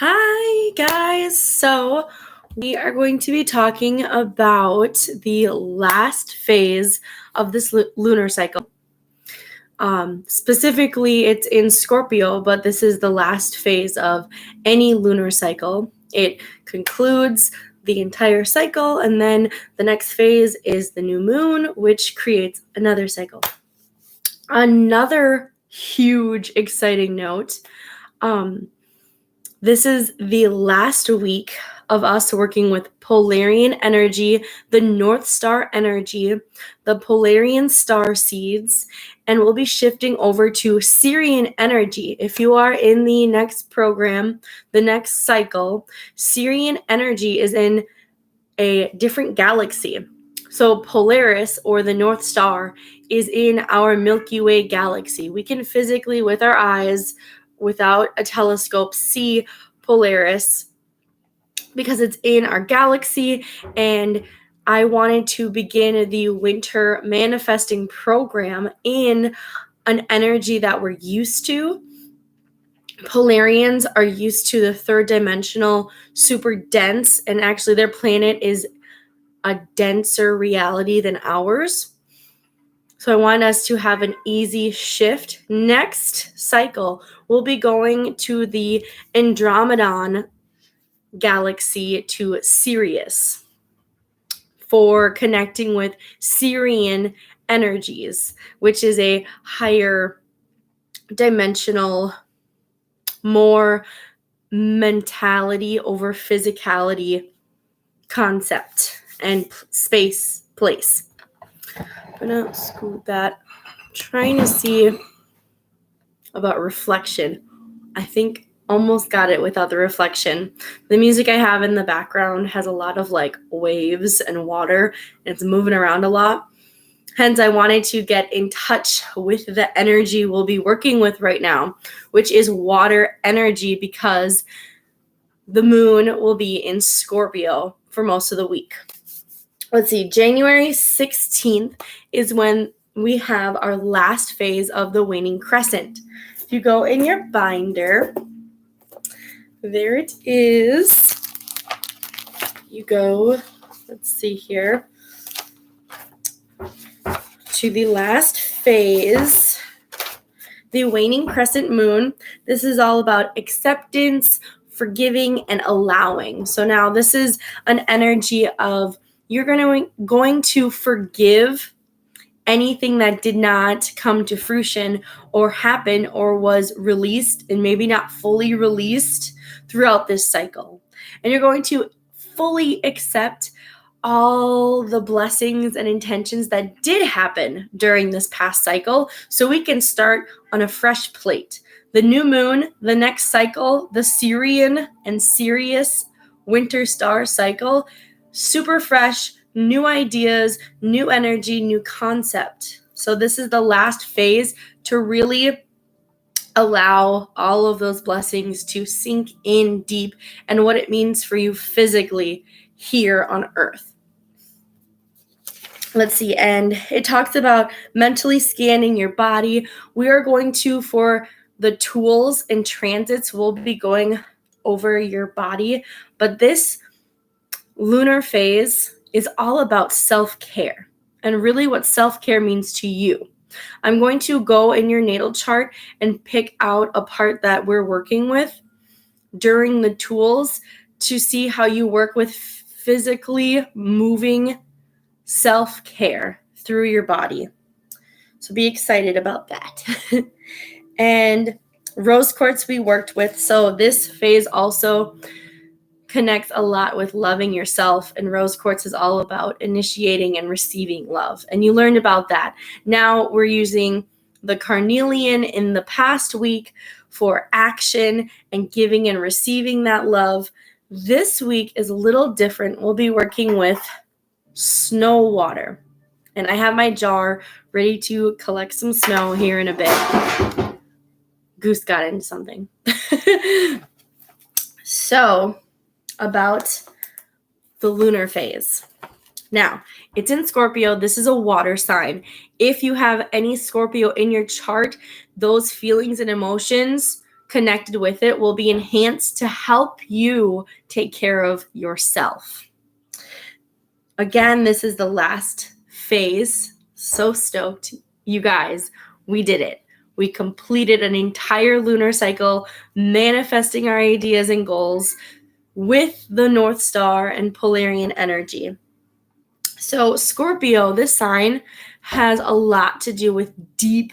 Hi, guys. So, we are going to be talking about the last phase of this lunar cycle. Specifically, it's in Scorpio, but this is the last phase of any lunar cycle. It concludes the entire cycle, and then the next phase is the new moon, which creates another cycle. Another huge, exciting note. This is the last week of us working with Polarian energy, the North Star energy, the Polarian star seeds, and we'll be shifting over to Sirian energy. If you are in the next program, the next cycle, Sirian energy is in a different galaxy. So Polaris, or the North Star, is in our Milky Way galaxy. We can physically, with our eyes, without a telescope, see Polaris because it's in our galaxy. And I wanted to begin the winter manifesting program in an energy that we're used to. Polarians are used to the third dimensional, super dense, and actually their planet is a denser reality than ours. So I want us to have an easy shift. Next cycle, we'll be going to the Andromedon galaxy to Sirius for connecting with Sirian energies, which is a higher dimensional, more mentality over physicality concept and space, place. I'm gonna scoot that. I'm trying to see about reflection. I think almost got it without the reflection. The music I have in the background has a lot of like waves and water, and it's moving around a lot. Hence, I wanted to get in touch with the energy we'll be working with right now, which is water energy, because the moon will be in Scorpio for most of the week. Let's see, January 16th is when we have our last phase of the waning crescent. If you go in your binder, there it is. You go, let's see here, to the last phase, the waning crescent moon. This is all about acceptance, forgiving, and allowing. So now this is an energy of you're going to forgive anything that did not come to fruition or happen or was released and maybe not fully released throughout this cycle. And you're going to fully accept all the blessings and intentions that did happen during this past cycle, so we can start on a fresh plate. The new moon, the next cycle, the Sirian and Sirius Winter Star cycle, super fresh, new ideas, new energy, new concept. So this is the last phase to really allow all of those blessings to sink in deep and what it means for you physically here on Earth. Let's see, and it talks about mentally scanning your body. We are going to, for the tools and transits, we'll be going over your body, but this lunar phase is all about self-care and really what self-care means to you. I'm going to go in your natal chart and pick out a part that we're working with during the tools to see how you work with physically moving self-care through your body. So be excited about that. And rose quartz we worked with. So this phase also connects a lot with loving yourself, and rose quartz is all about initiating and receiving love. And you learned about that. Now we're using the carnelian in the past week for action and giving and receiving that love. This week is a little different. We'll be working with snow water. And I have my jar ready to collect some snow here in a bit. Goose got into something. So, about the lunar phase. Now, it's in Scorpio. This is a water sign. If you have any Scorpio in your chart, those feelings and emotions connected with it will be enhanced to help you take care of yourself. Again, this is the last phase. So stoked. You guys, we did it. We completed an entire lunar cycle, manifesting our ideas and goals with the North Star and Polarian energy. So Scorpio, this sign, has a lot to do with deep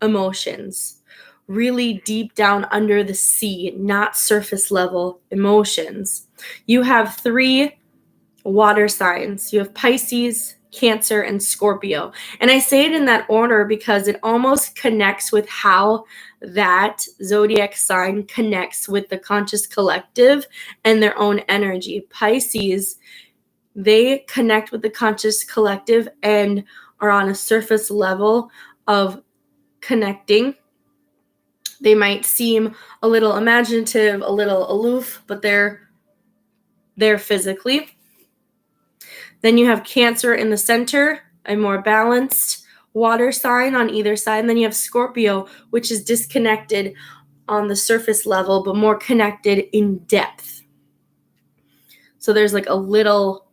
emotions, really deep down under the sea, not surface level emotions. You have 3 water signs. You have Pisces, Cancer, and Scorpio. And I say it in that order because it almost connects with how that zodiac sign connects with the conscious collective and their own energy. Pisces, they connect with the conscious collective and are on a surface level of connecting. They might seem a little imaginative, a little aloof, but they're there physically. Then you have Cancer in the center, a more balanced water sign on either side. And then you have Scorpio, which is disconnected on the surface level, but more connected in depth. So there's like a little,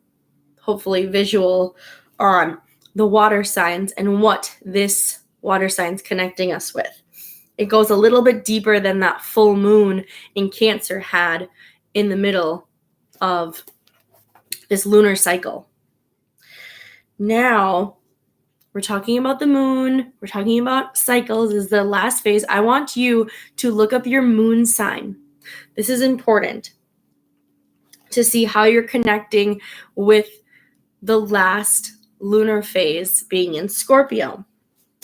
hopefully, visual on the water signs and what this water sign's connecting us with. It goes a little bit deeper than that full moon in Cancer had in the middle of this lunar cycle. Now, we're talking about the moon. We're talking about cycles. This is the last phase. I want you to look up your moon sign. This is important to see how you're connecting with the last lunar phase being in Scorpio.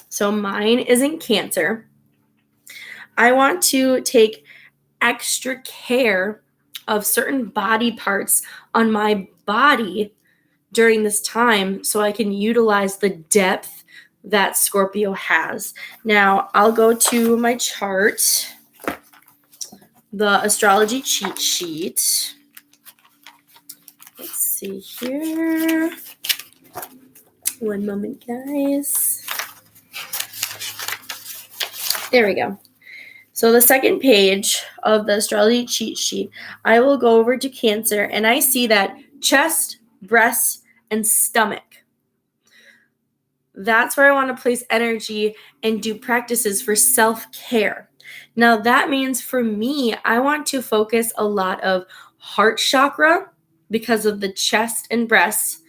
So mine is in Cancer. I want to take extra care of certain body parts on my body during this time so I can utilize the depth that Scorpio has. Now, I'll go to my chart, the astrology cheat sheet. Let's see here. One moment, guys. There we go. So the second page of the astrology cheat sheet, I will go over to Cancer, and I see that chest, breast, and stomach. That's where I want to place energy and do practices for self-care. Now that means for me, I want to focus a lot of heart chakra because of the chest and breasts,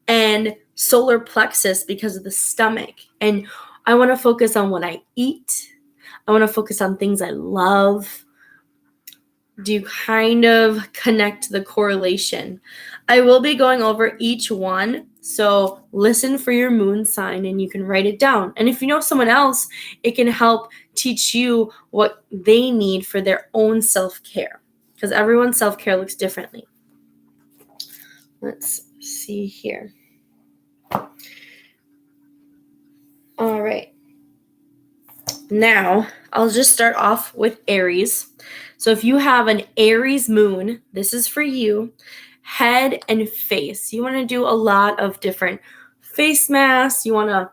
and solar plexus because of the stomach. And I want to focus on what I eat. I want to focus on things I love. Do you kind of connect the correlation? I will be going over each one, so listen for your moon sign and you can write it down. And if you know someone else, it can help teach you what they need for their own self-care, because everyone's self-care looks differently. Let's see here. All right. Now, I'll just start off with Aries. So if you have an Aries moon, this is for you. Head and face. You want to do a lot of different face masks. You want to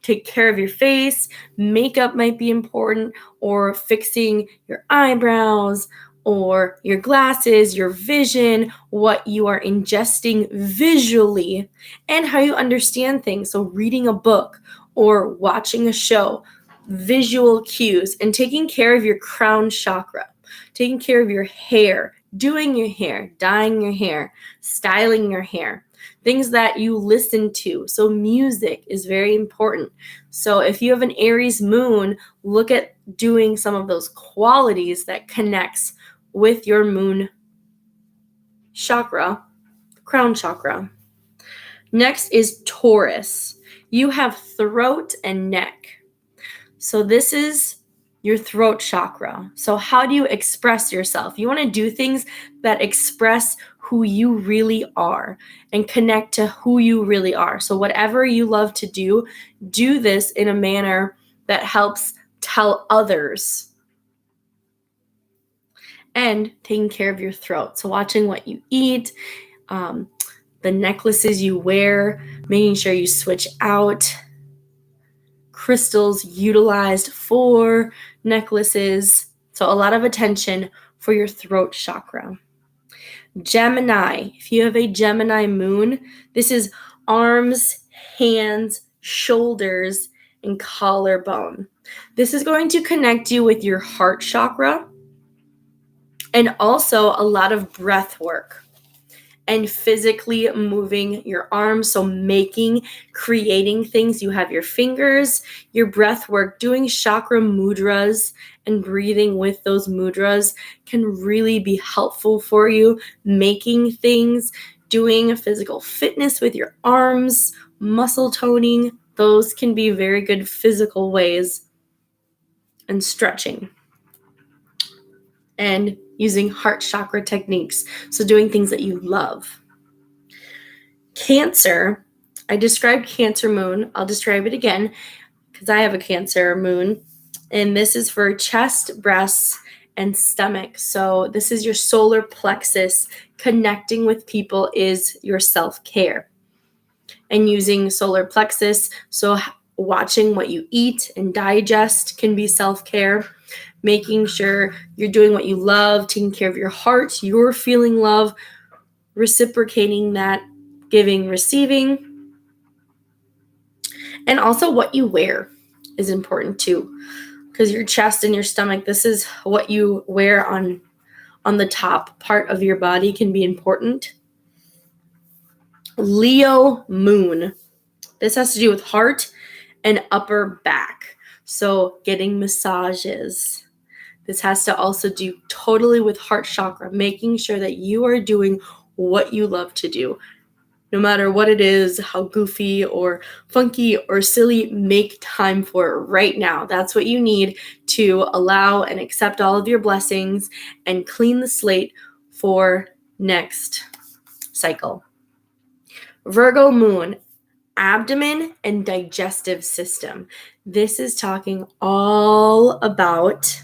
take care of your face. Makeup might be important, or fixing your eyebrows, or your glasses, your vision, what you are ingesting visually, and how you understand things. So reading a book or watching a show, visual cues, and taking care of your crown chakra, taking care of your hair, doing your hair, dyeing your hair, styling your hair, things that you listen to. So music is very important. So if you have an Aries moon, look at doing some of those qualities that connects with your moon chakra, crown chakra. Next is Taurus. You have throat and neck. So this is your throat chakra. So how do you express yourself? You want to do things that express who you really are and connect to who you really are. So whatever you love to do this in a manner that helps tell others. And taking care of your throat. So watching what you eat, the necklaces you wear, making sure you switch out crystals utilized for necklaces. So a lot of attention for your throat chakra. Gemini, if you have a Gemini moon, this is arms, hands, shoulders, and collarbone. This is going to connect you with your heart chakra and also a lot of breath work and physically moving your arms. So creating things. You have your fingers, your breath work, doing chakra mudras and breathing with those mudras can really be helpful for you. Making things, doing physical fitness with your arms, muscle toning, those can be very good physical ways, and stretching and using heart chakra techniques. So doing things that you love. Cancer, I described Cancer moon. I'll describe it again because I have a Cancer moon. And this is for chest, breasts, and stomach. So this is your solar plexus. Connecting with people is your self-care. And using solar plexus, so watching what you eat and digest can be self-care. Making sure you're doing what you love, taking care of your heart, you're feeling love, reciprocating that, giving, receiving. And also what you wear is important too, because your chest and your stomach, this is what you wear on the top part of your body can be important. Leo moon. This has to do with heart and upper back. So getting massages. This has to also do totally with heart chakra, making sure that you are doing what you love to do. No matter what it is, how goofy or funky or silly, make time for it right now. That's what you need to allow and accept all of your blessings and clean the slate for next cycle. Virgo moon, abdomen and digestive system. This is talking all about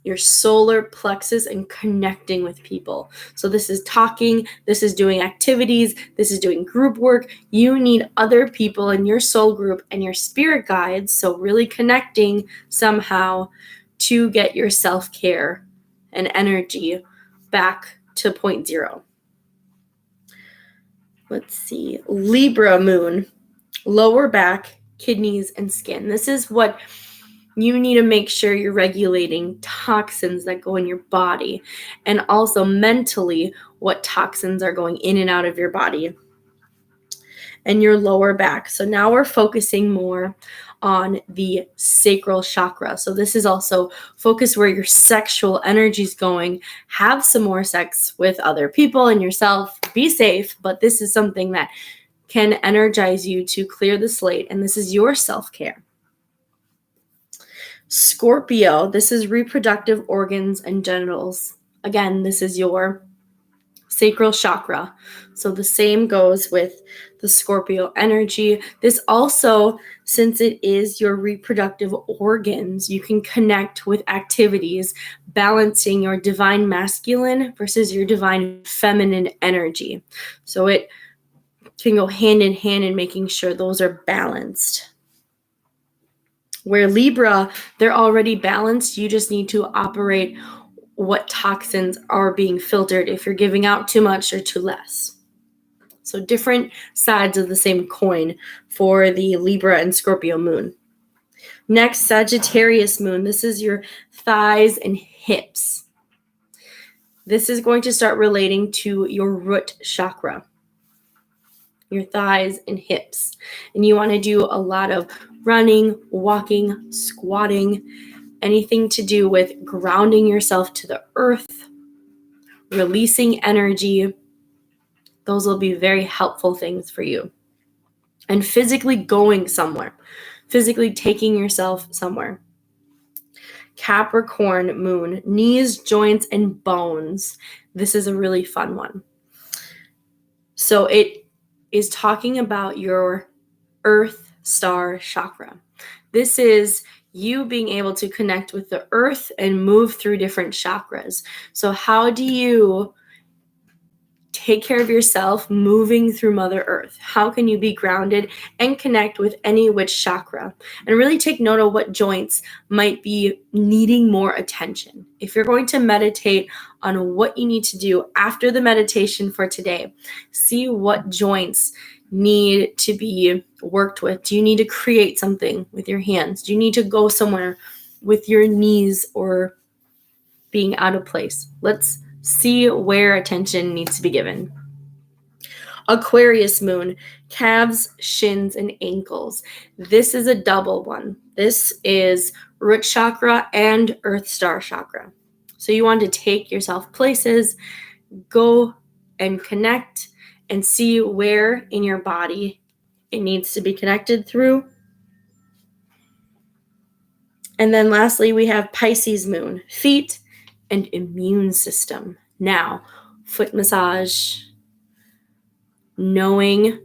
your solar plexus and connecting with people. So this is talking, this is doing activities, this is doing group work. You need other people in your soul group and your spirit guides, so really connecting somehow to get your self-care and energy back to point zero. Let's see, Libra moon, lower back, kidneys, and skin. This is what you need to make sure you're regulating toxins that go in your body, and also mentally what toxins are going in and out of your body and your lower back. So now we're focusing more on the sacral chakra. So this is also focus where your sexual energy is going. Have some more sex with other people and yourself. Be safe, but this is something that can energize you to clear the slate, and this is your self-care. Scorpio, this is reproductive organs and genitals. Again, this is your sacral chakra. So the same goes with the Scorpio energy. This also, since it is your reproductive organs, you can connect with activities, balancing your divine masculine versus your divine feminine energy. So it can go hand in hand in making sure those are balanced. Where Libra, they're already balanced. You just need to operate what toxins are being filtered if you're giving out too much or too less. So different sides of the same coin for the Libra and Scorpio moon. Next, Sagittarius moon. This is your thighs and hips. This is going to start relating to your root chakra, your thighs and hips. And you want to do a lot of running, walking, squatting, anything to do with grounding yourself to the earth, releasing energy. Those will be very helpful things for you. And physically going somewhere, physically taking yourself somewhere. Capricorn moon, knees, joints, and bones. This is a really fun one. So it is talking about your earth star chakra. This is you being able to connect with the earth and move through different chakras. So how do you take care of yourself moving through Mother Earth? How can you be grounded and connect with any which chakra? And really take note of what joints might be needing more attention. If you're going to meditate on what you need to do after the meditation for today, see what joints need to be worked with. Do you need to create something with your hands? Do you need to go somewhere with your knees or being out of place? Let's see where attention needs to be given. Aquarius moon, calves, shins, and ankles. This is a double one. This is root chakra and earth star chakra. So you want to take yourself places, go and connect and see where in your body it needs to be connected through. And then lastly, we have Pisces moon, feet and immune system. Now, foot massage, knowing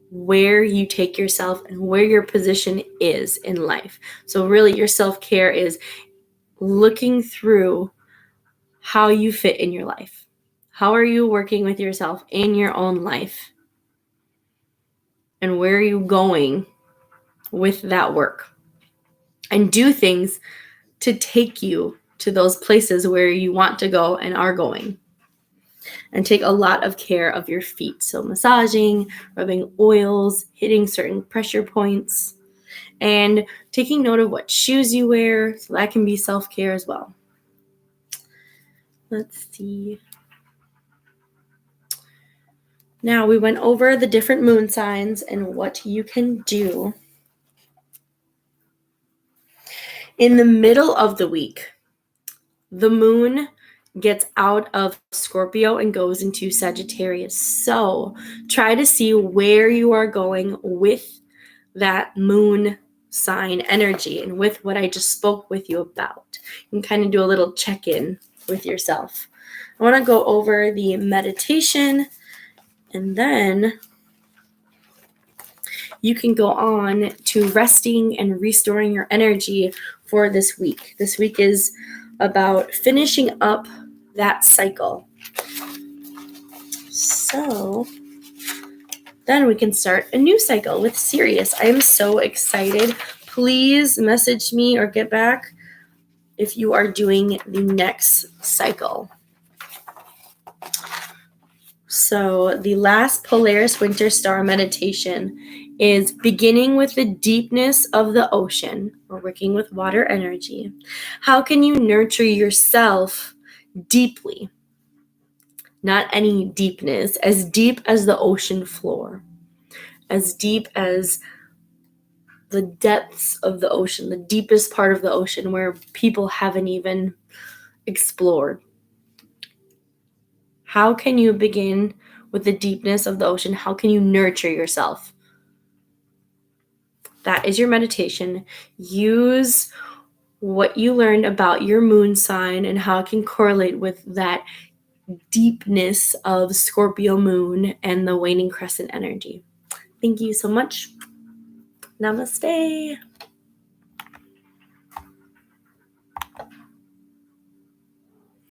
where you take yourself and where your position is in life. So really your self-care is looking through how you fit in your life. How are you working with yourself in your own life? And where are you going with that work? And do things to take you to those places where you want to go and are going. And take a lot of care of your feet. So massaging, rubbing oils, hitting certain pressure points, and taking note of what shoes you wear. So that can be self-care as well. Let's see. Now we went over the different moon signs and what you can do. In the middle of the week, the moon gets out of Scorpio and goes into Sagittarius. So try to see where you are going with that moon sign energy and with what I just spoke with you about. You can kind of do a little check-in with yourself. I want to go over the meditation, and then you can go on to resting and restoring your energy for this week. This week is about finishing up that cycle. So then we can start a new cycle with Sirius. I am so excited. Please message me or get back if you are doing the next cycle. So the last Polaris Winter Star meditation is beginning with the deepness of the ocean. We're working with water energy. How can you nurture yourself deeply? Not any deepness, as deep as the ocean floor, as deep as the depths of the ocean, the deepest part of the ocean where people haven't even explored. How can you begin with the deepness of the ocean? How can you nurture yourself? That is your meditation. Use what you learned about your moon sign and how it can correlate with that deepness of Scorpio moon and the waning crescent energy. Thank you so much. Namaste.